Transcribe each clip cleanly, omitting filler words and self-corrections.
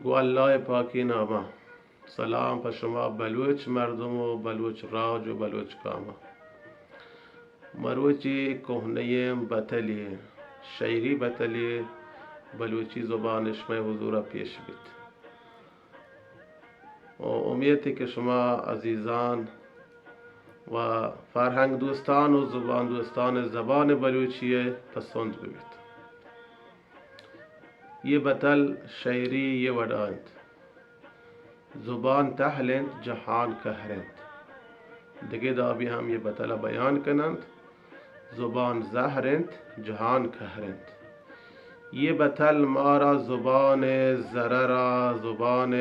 گو الله پاکی نامه. سلام پر شما بلوچ مردم و بلوچ راج و بلوچ کامه. مروچی کهنه بطلی شعری بطلی بلوچی زبانش میں حضور پیش بید و امیدی که شما عزیزان و فرهنگ دوستان و زبان دوستان زبان بلوچی پسند ببید. یہ بطل شعری یہ وڈانت زبان تحلند جہان کہرند دیگه دا بھی ہم یہ بطلہ بیان کنند زبان زہرند جہان کہرند. یہ بطل مارا زبان ضررا زبان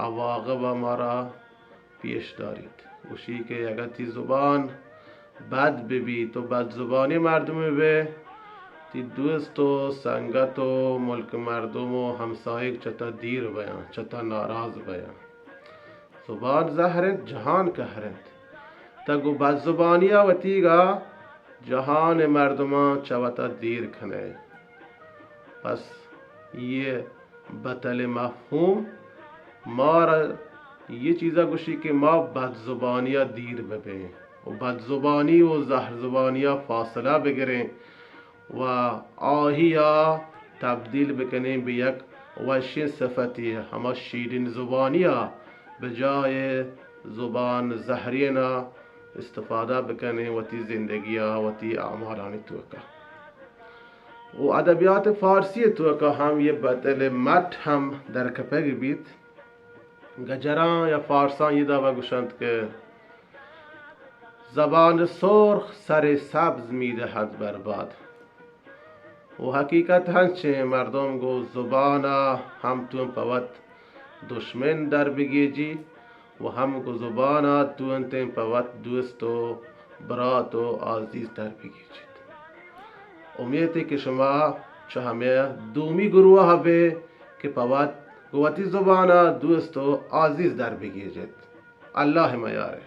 عواقب مارا پیش دارید گوشی که اگر تی زبان بد ببی تو بد زبانی مردم به تی دوست و سنگت و ملک مردم و همسایه چتا دیر بیان چتا ناراض بیان. زبان زهرند جهان کهرند تگو بد زبانیا وتیگا جهان مردمان چوتا دیر کنه. پس یہ بطل مفہوم مارا یہ چیزا گوشی کہ ما بد زبانیا دیر ببیں و بد زبانی و زہر زبانیا فاصلہ بگریں و آہیا تبدیل بکنیں بیک وشین صفتی ہما شیرین زبانیا بجائے زبان زہرینا استفادہ بکنیں وتی زندگیا وتی اعمالانی توکا. و ادبیات فارسی توکا ہم یہ بطل مٹ ہم در کپگ بیت گجران یا فارسان یہ دعوی گوشند که زبان سرخ سر سبز میدهد برباد و حقیقت هنچه مردم گو زبانا هم تو پوت دشمن در بگیجی و هم گو زبانا تو انتیم پوت دوست و برات و عزیز در بگیجید. امیدی که شما چه همه دومی گروه هبه که پوت گوتی زبانا دوست و عزیز در بگیجید. الله میاره.